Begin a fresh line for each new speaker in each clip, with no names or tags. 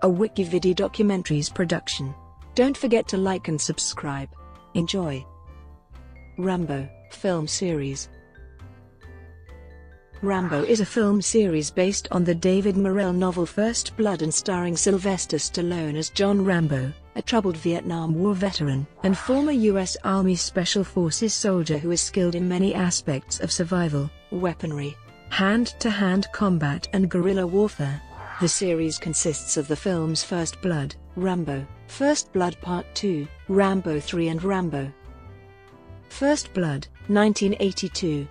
a WikiVidi Documentaries production. Don't forget to like and subscribe. Enjoy. Rambo film series. Rambo is a film series based on the David Morrell novel First Blood and starring Sylvester Stallone as John Rambo, a troubled Vietnam War veteran and former U.S. Army Special Forces soldier who is skilled in many aspects of survival, weaponry, hand-to-hand combat and guerrilla warfare. The series consists of the films First Blood, Rambo, First Blood Part 2, Rambo III and Rambo. First Blood, 1982.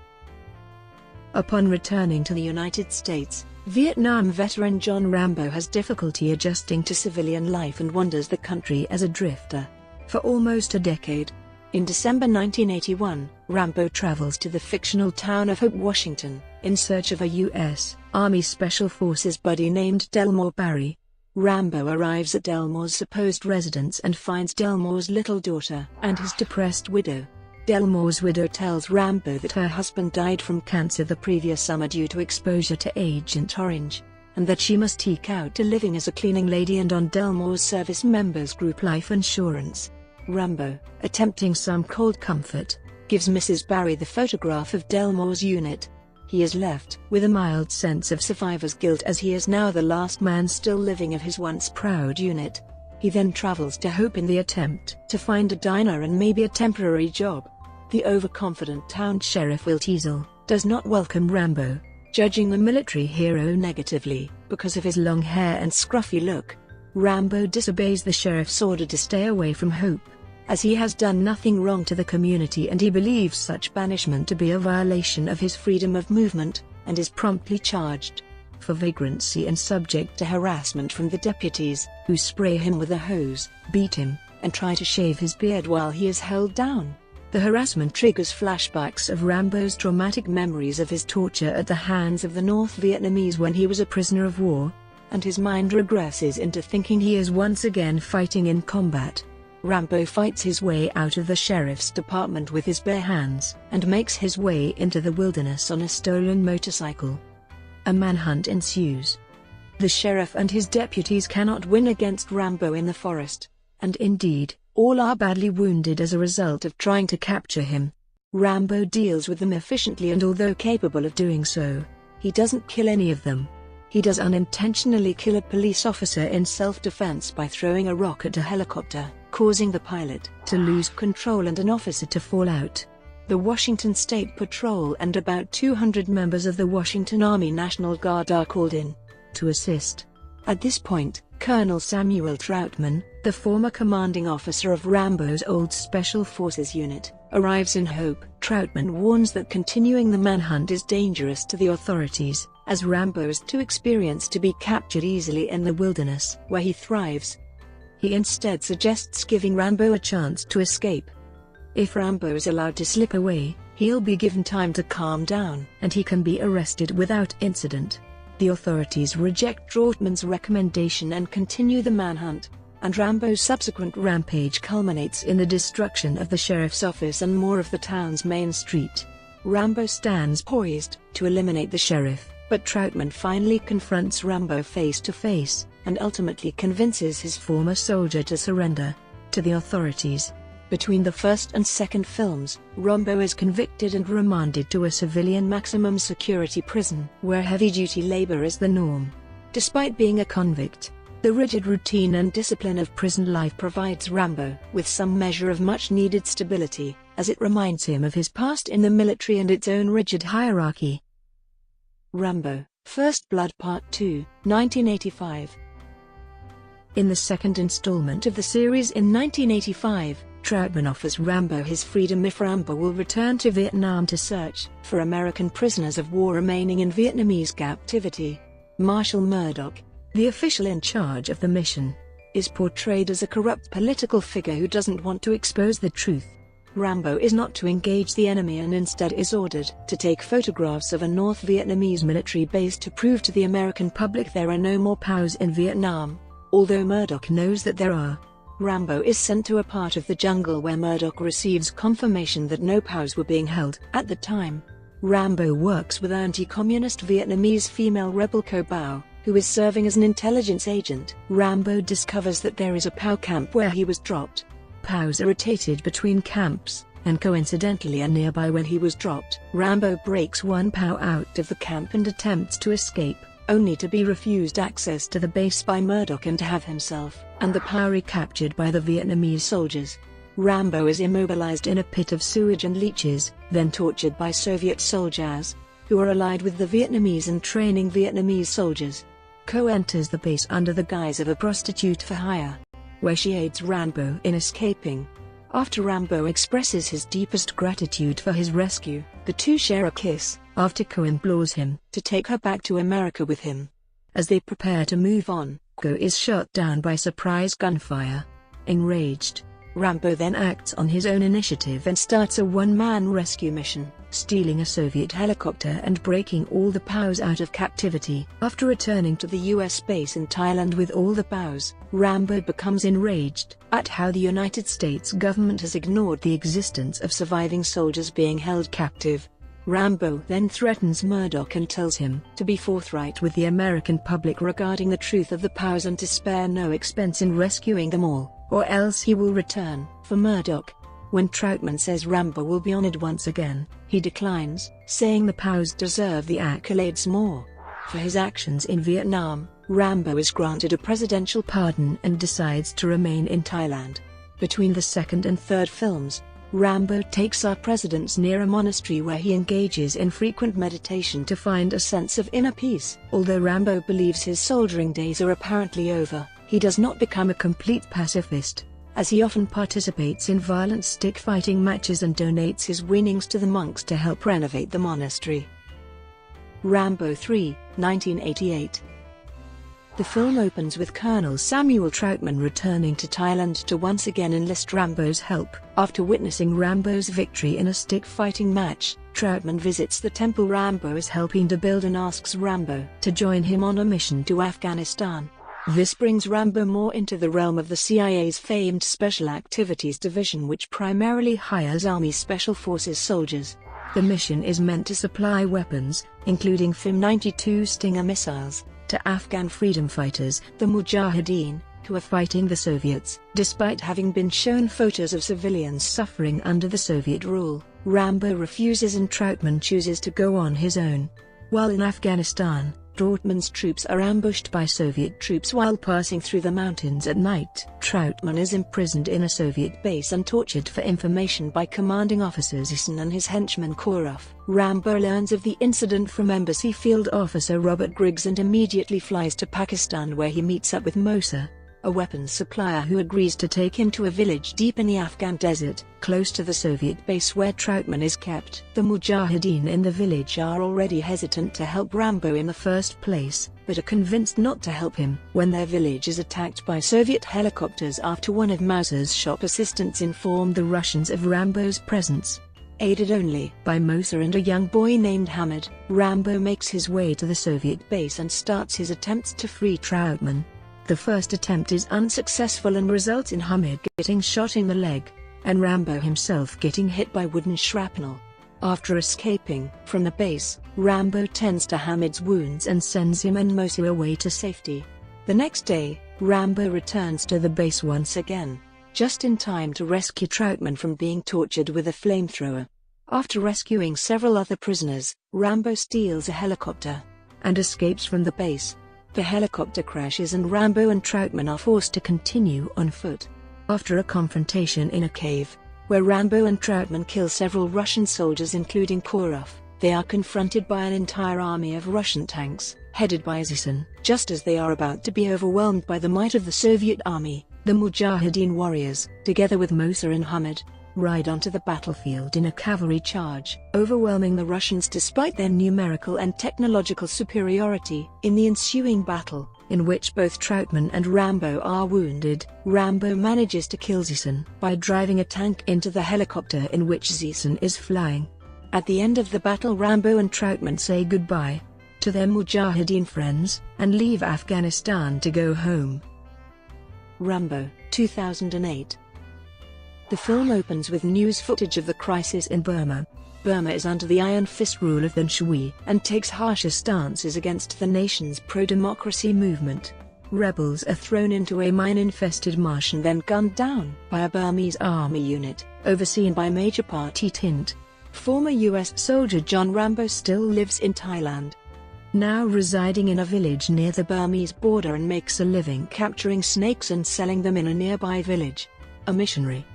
Upon returning to the United States, Vietnam veteran John Rambo has difficulty adjusting to civilian life and wanders the country as a drifter for almost a decade. In December 1981, Rambo travels to the fictional town of Hope, Washington, in search of a U.S. Army Special Forces buddy named Delmore Barry. Rambo arrives at Delmore's supposed residence and finds Delmore's little daughter and his depressed widow. Delmore's widow tells Rambo that her husband died from cancer the previous summer due to exposure to Agent Orange, and that she must eke out a living as a cleaning lady and on Delmore's service members' group life insurance. Rambo, attempting some cold comfort, gives Mrs. Barry the photograph of Delmore's unit. He is left with a mild sense of survivor's guilt as he is now the last man still living of his once proud unit. He then travels to Hope in the attempt to find a diner and maybe a temporary job. The overconfident town sheriff Will Teasel does not welcome Rambo, judging the military hero negatively because of his long hair and scruffy look. Rambo disobeys the sheriff's order to stay away from Hope, as he has done nothing wrong to the community and he believes such banishment to be a violation of his freedom of movement, and is promptly charged for vagrancy and subject to harassment from the deputies, who spray him with a hose, beat him, and try to shave his beard while he is held down. The harassment triggers flashbacks of Rambo's traumatic memories of his torture at the hands of the North Vietnamese when he was a prisoner of war, and his mind regresses into thinking he is once again fighting in combat. Rambo fights his way out of the sheriff's department with his bare hands and makes his way into the wilderness on a stolen motorcycle. A manhunt ensues. The sheriff and his deputies cannot win against Rambo in the forest, and indeed, all are badly wounded as a result of trying to capture him. Rambo deals with them efficiently, and although capable of doing so, he doesn't kill any of them. He does unintentionally kill a police officer in self-defense by throwing a rock at a helicopter, causing the pilot to lose control and an officer to fall out. The Washington State Patrol and about 200 members of the Washington Army National Guard are called in to assist. At this point, Colonel Samuel Troutman, the former commanding officer of Rambo's old Special Forces unit, arrives in Hope. Troutman warns that continuing the manhunt is dangerous to the authorities, as Rambo is too experienced to be captured easily in the wilderness, where he thrives. He instead suggests giving Rambo a chance to escape. If Rambo is allowed to slip away, he'll be given time to calm down, and he can be arrested without incident. The authorities reject Troutman's recommendation and continue the manhunt, and Rambo's subsequent rampage culminates in the destruction of the sheriff's office and more of the town's main street. Rambo stands poised to eliminate the sheriff, but Troutman finally confronts Rambo face to face, and ultimately convinces his former soldier to surrender to the authorities. Between the first and second films, Rambo is convicted and remanded to a civilian maximum security prison, where heavy-duty labor is the norm. Despite being a convict, the rigid routine and discipline of prison life provides Rambo with some measure of much-needed stability, as it reminds him of his past in the military and its own rigid hierarchy. Rambo, First Blood Part 2, 1985. In the second installment of the series in 1985, Troutman offers Rambo his freedom if Rambo will return to Vietnam to search for American prisoners of war remaining in Vietnamese captivity. Marshall Murdoch, the official in charge of the mission, is portrayed as a corrupt political figure who doesn't want to expose the truth. Rambo is not to engage the enemy and instead is ordered to take photographs of a North Vietnamese military base to prove to the American public there are no more POWs in Vietnam, although Murdoch knows that there are. Rambo is sent to a part of the jungle where Murdoch receives confirmation that no POWs were being held at the time. Rambo works with anti-communist Vietnamese female rebel Co Bao, who is serving as an intelligence agent. Rambo discovers that there is a POW camp where he was dropped. POWs are rotated between camps, and coincidentally are nearby when he was dropped. Rambo breaks one POW out of the camp and attempts to escape, only to be refused access to the base by Murdoch and to have himself and the POW recaptured by the Vietnamese soldiers. Rambo is immobilized in a pit of sewage and leeches, then tortured by Soviet soldiers, who are allied with the Vietnamese and training Vietnamese soldiers. Co enters the base under the guise of a prostitute for hire, where she aids Rambo in escaping. After Rambo expresses his deepest gratitude for his rescue, the two share a kiss, after Co implores him to take her back to America with him. As they prepare to move on, Co is shot down by surprise gunfire. Enraged, Rambo then acts on his own initiative and starts a one-man rescue mission, stealing a Soviet helicopter and breaking all the POWs out of captivity. After returning to the US base in Thailand with all the POWs, Rambo becomes enraged at how the United States government has ignored the existence of surviving soldiers being held captive. Rambo then threatens Murdoch and tells him to be forthright with the American public regarding the truth of the POWs and to spare no expense in rescuing them all, or else he will return for Murdoch. When Troutman says Rambo will be honored once again, he declines, saying the POWs deserve the accolades more. For his actions in Vietnam, Rambo is granted a presidential pardon and decides to remain in Thailand. Between the second and third films, Rambo takes our presidents near a monastery where he engages in frequent meditation to find a sense of inner peace. Although Rambo believes his soldiering days are apparently over, he does not become a complete pacifist, as he often participates in violent stick-fighting matches and donates his winnings to the monks to help renovate the monastery. Rambo III, 1988. The film opens with Colonel Samuel Troutman returning to Thailand to once again enlist Rambo's help. After witnessing Rambo's victory in a stick-fighting match, Troutman visits the temple Rambo is helping to build and asks Rambo to join him on a mission to Afghanistan. This brings Rambo more into the realm of the CIA's famed Special Activities Division, which primarily hires Army Special Forces soldiers. The mission is meant to supply weapons, including FIM-92 Stinger missiles, to Afghan freedom fighters, the Mujahideen, who are fighting the Soviets. Despite having been shown photos of civilians suffering under the Soviet rule, Rambo refuses and Troutman chooses to go on his own. While in Afghanistan, Troutman's troops are ambushed by Soviet troops while passing through the mountains at night. Troutman is imprisoned in a Soviet base and tortured for information by commanding officer Zison and his henchman Korov. Rambo learns of the incident from Embassy Field Officer Robert Griggs and immediately flies to Pakistan, where he meets up with Mosa, a weapons supplier who agrees to take him to a village deep in the Afghan desert, close to the Soviet base where Troutman is kept. The Mujahideen in the village are already hesitant to help Rambo in the first place, but are convinced not to help him when their village is attacked by Soviet helicopters after one of Mosa's shop assistants informed the Russians of Rambo's presence. Aided only by Mosa and a young boy named Hamid, Rambo makes his way to the Soviet base and starts his attempts to free Troutman. The first attempt is unsuccessful and results in Hamid getting shot in the leg, and Rambo himself getting hit by wooden shrapnel. After escaping from the base, Rambo tends to Hamid's wounds and sends him and Mosa away to safety. The next day, Rambo returns to the base once again, just in time to rescue Troutman from being tortured with a flamethrower. After rescuing several other prisoners, Rambo steals a helicopter and escapes from the base. The helicopter crashes and Rambo and Troutman are forced to continue on foot. After a confrontation in a cave, where Rambo and Troutman kill several Russian soldiers including Korov, they are confronted by an entire army of Russian tanks, headed by Zison. Just as they are about to be overwhelmed by the might of the Soviet army, the Mujahideen warriors, together with Mosa and Hamid, ride onto the battlefield in a cavalry charge, overwhelming the Russians despite their numerical and technological superiority. In the ensuing battle, in which both Troutman and Rambo are wounded, Rambo manages to kill Zison by driving a tank into the helicopter in which Zison is flying. At the end of the battle, Rambo and Troutman say goodbye to their Mujahideen friends and leave Afghanistan to go home. Rambo, 2008. The film opens with news footage of the crisis in Burma. Burma is under the iron fist rule of the Nshui and takes harsher stances against the nation's pro-democracy movement. Rebels are thrown into a mine-infested marsh and then gunned down by a Burmese army unit, overseen by Major Party Tint. Former U.S. soldier John Rambo still lives in Thailand, now residing in a village near the Burmese border, and makes a living capturing snakes and selling them in a nearby village. A missionary,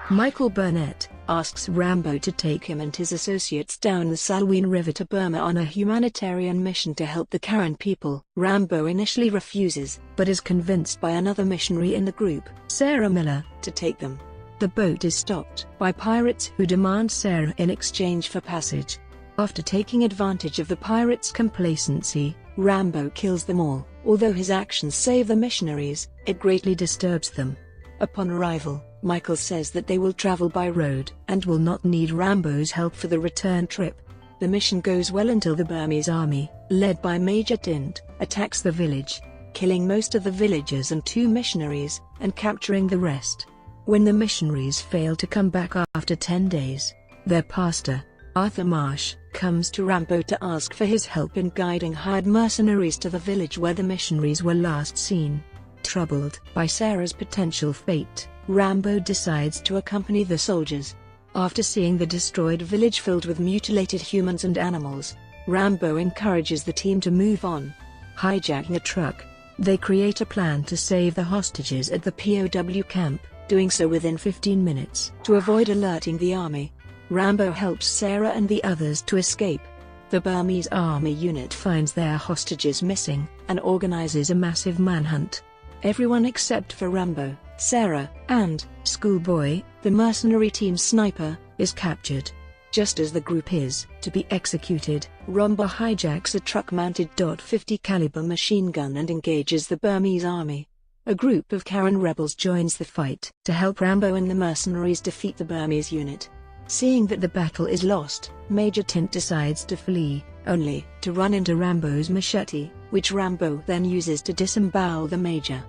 Michael Burnett, asks Rambo to take him and his associates down the Salween River to Burma on a humanitarian mission to help the Karen people. Rambo initially refuses, but is convinced by another missionary in the group, Sarah Miller, to take them. The boat is stopped by pirates who demand Sarah in exchange for passage. After taking advantage of the pirates' complacency, Rambo kills them all. Although his actions save the missionaries, it greatly disturbs them. Upon arrival, Michael says that they will travel by road and will not need Rambo's help for the return trip. The mission goes well until the Burmese army, led by Major Tint, attacks the village, killing most of the villagers and 2 missionaries, and capturing the rest. When the missionaries fail to come back after 10 days, their pastor, Arthur Marsh, comes to Rambo to ask for his help in guiding hired mercenaries to the village where the missionaries were last seen. Troubled by Sarah's potential fate, Rambo decides to accompany the soldiers. After seeing the destroyed village filled with mutilated humans and animals, Rambo encourages the team to move on. Hijacking a truck, they create a plan to save the hostages at the POW camp, doing so within 15 minutes to avoid alerting the army. Rambo helps Sarah and the others to escape. The Burmese army unit finds their hostages missing and organizes a massive manhunt. Everyone except for Rambo, Sarah, and Schoolboy, the mercenary team's sniper, is captured. Just as the group is to be executed, Rambo hijacks a truck-mounted .50 caliber machine gun and engages the Burmese army. A group of Karen rebels joins the fight to help Rambo and the mercenaries defeat the Burmese unit. Seeing that the battle is lost, Major Tint decides to flee, only to run into Rambo's machete, which Rambo then uses to disembowel the Major.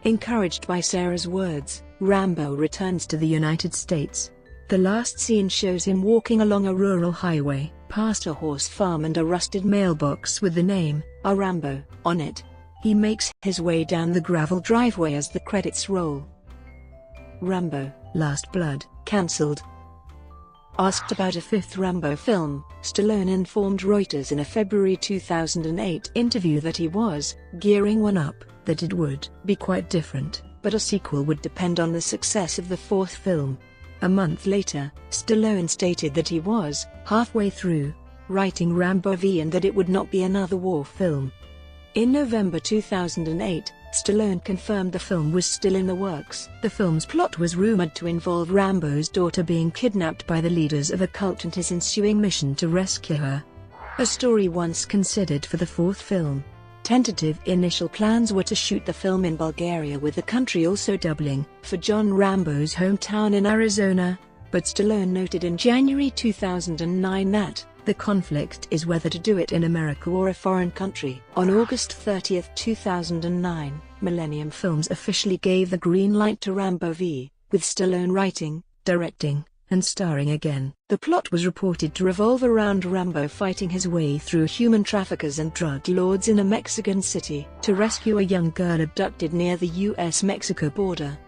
Encouraged by Sarah's words, Rambo returns to the United States. The last scene shows him walking along a rural highway, past a horse farm and a rusted mailbox with the name, "A Rambo," on it. He makes his way down the gravel driveway as the credits roll. Rambo: Last Blood, cancelled. Asked about a 5th Rambo film, Stallone informed Reuters in a February 2008 interview that he was gearing one up, that it would be quite different, but a sequel would depend on the success of the 4th film. A month later, Stallone stated that he was halfway through writing Rambo V and that it would not be another war film. In November 2008, Stallone confirmed the film was still in the works. The film's plot was rumored to involve Rambo's daughter being kidnapped by the leaders of a cult and his ensuing mission to rescue her. A story once considered for the 4th film. Tentative initial plans were to shoot the film in Bulgaria, with the country also doubling for John Rambo's hometown in Arizona, but Stallone noted in January 2009 that the conflict is whether to do it in America or a foreign country. On August 30, 2009, Millennium Films officially gave the green light to Rambo V, with Stallone writing, directing, and starring again. The plot was reported to revolve around Rambo fighting his way through human traffickers and drug lords in a Mexican city to rescue a young girl abducted near the US-Mexico border.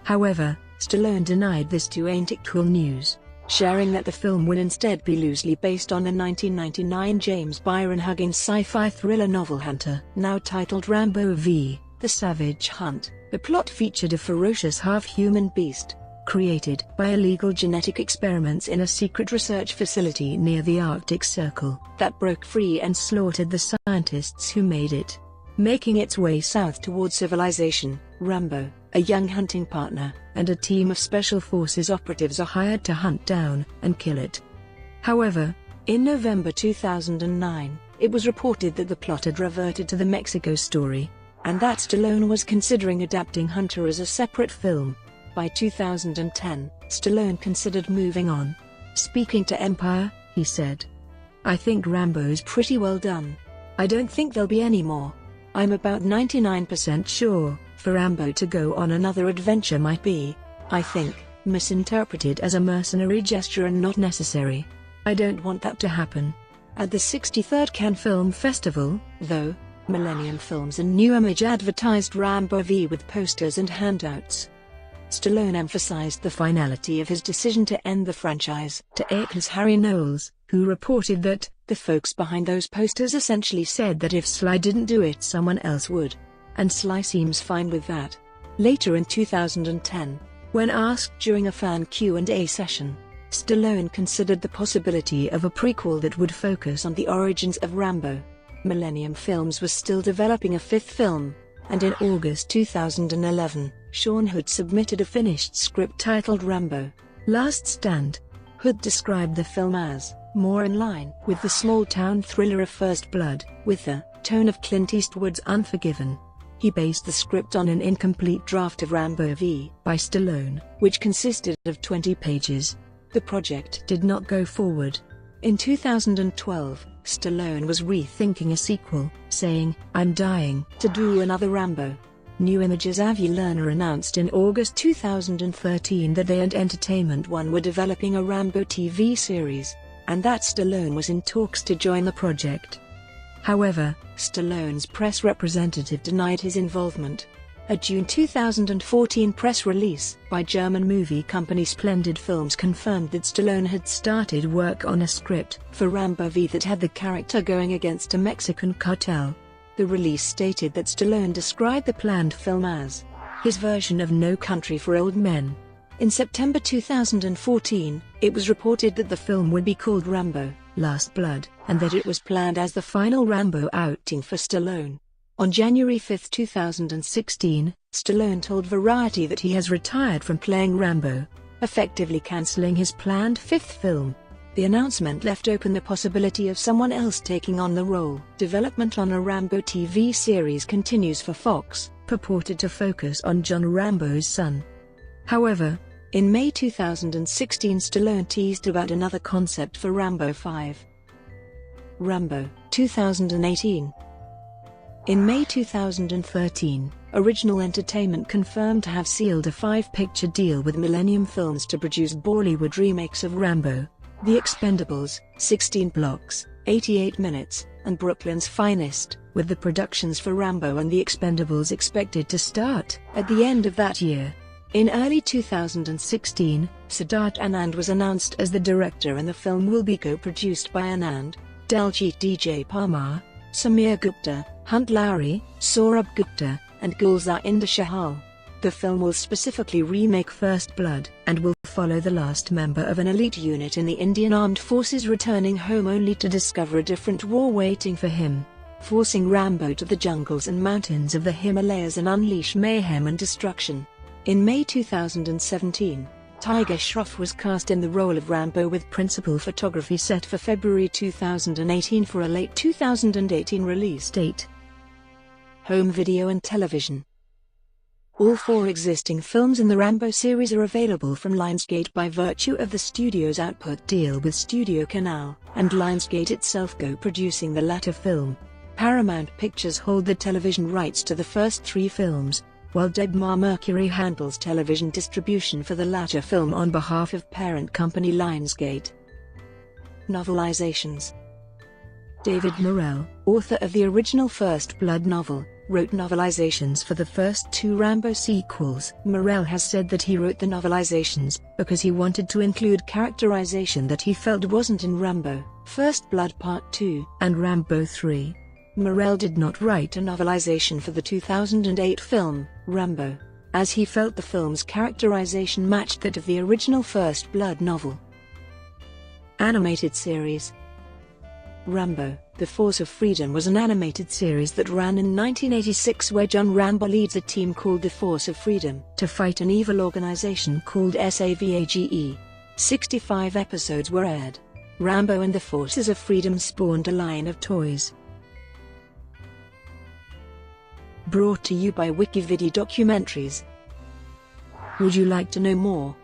However, Stallone denied this to Ain't It Cool News, sharing that the film would instead be loosely based on the 1999 James Byron-Huggins sci-fi thriller novel Hunter, now titled Rambo v. The Savage Hunt. The plot featured a ferocious half-human beast, created by illegal genetic experiments in a secret research facility near the Arctic Circle, that broke free and slaughtered the scientists who made it. Making its way south toward civilization, Rambo, a young hunting partner, and a team of special forces operatives are hired to hunt down and kill it. However, in November 2009, it was reported that the plot had reverted to the Mexico story, and that Stallone was considering adapting Hunter as a separate film. By 2010, Stallone considered moving on. Speaking to Empire, he said, "I think Rambo's pretty well done. I don't think there'll be any more. I'm about 99% sure, for Rambo to go on another adventure might be, I think, misinterpreted as a mercenary gesture and not necessary. I don't want that to happen. At the 63rd Cannes Film Festival, though, Millennium Films and New Image advertised Rambo V with posters and handouts. Stallone emphasized the finality of his decision to end the franchise to Acres Harry Knowles, who reported that the folks behind those posters essentially said that if Sly didn't do it, someone else would. And Sly seems fine with that. Later in 2010, when asked during a fan Q&A session, Stallone considered the possibility of a prequel that would focus on the origins of Rambo. Millennium Films was still developing a fifth film, and in August 2011, Sean Hood submitted a finished script titled Rambo: Last Stand. Hood described the film as more in line with the small-town thriller of First Blood, with the tone of Clint Eastwood's Unforgiven. He based the script on an incomplete draft of Rambo V by Stallone, which consisted of 20 pages. The project did not go forward. In 2012, Stallone was rethinking a sequel, saying, "I'm dying to do another Rambo." New Image's Avi Lerner announced in August 2013 that they and Entertainment One were developing a Rambo TV series, and that Stallone was in talks to join the project. However, Stallone's press representative denied his involvement. A June 2014 press release by German movie company Splendid Films confirmed that Stallone had started work on a script for Rambo V that had the character going against a Mexican cartel. The release stated that Stallone described the planned film as his version of No Country for Old Men. In September 2014, it was reported that the film would be called Rambo: Last Blood, and that it was planned as the final Rambo outing for Stallone. On January 5, 2016, Stallone told Variety that he has retired from playing Rambo, effectively cancelling his planned fifth film. The announcement left open the possibility of someone else taking on the role. Development on a Rambo TV series continues for Fox, purported to focus on John Rambo's son. However, in May 2016, Stallone teased about another concept for Rambo 5. Rambo 2018. In May 2013, Original Entertainment confirmed to have sealed a 5-picture deal with Millennium Films to produce Bollywood remakes of Rambo: The Expendables, 16 Blocks, 88 Minutes, and Brooklyn's Finest, with the productions for Rambo and The Expendables expected to start at the end of that year. In early 2016, Siddharth Anand was announced as the director, and the film will be co-produced by Anand, Daljit DJ Parmar, Samir Gupta, Hunt Lowry, Saurabh Gupta, and Gulzar Inder Shahal. The film will specifically remake First Blood, and will follow the last member of an elite unit in the Indian Armed Forces returning home only to discover a different war waiting for him, forcing Rambo to the jungles and mountains of the Himalayas and unleash mayhem and destruction. In May 2017, Tiger Shroff was cast in the role of Rambo, with principal photography set for February 2018 for a late 2018 release date. Home video and television. All 4 existing films in the Rambo series are available from Lionsgate by virtue of the studio's output deal with Studio Canal, and Lionsgate itself co-producing the latter film. Paramount Pictures hold the television rights to the first 3 films, while Debmar Mercury handles television distribution for the latter film on behalf of parent company Lionsgate. Novelizations. David Morrell, author of the original First Blood novel, wrote novelizations for the first 2 Rambo sequels. Morrell has said that he wrote the novelizations because he wanted to include characterization that he felt wasn't in Rambo, First Blood Part 2, and Rambo 3. Morrell did not write a novelization for the 2008 film, Rambo, as he felt the film's characterization matched that of the original First Blood novel. Animated series. Rambo: The Force of Freedom was an animated series that ran in 1986 where John Rambo leads a team called the Force of Freedom to fight an evil organization called SAVAGE. 65 episodes were aired. Rambo and the Forces of Freedom spawned a line of toys. Brought to you by WikiVidi Documentaries. Would you like to know more?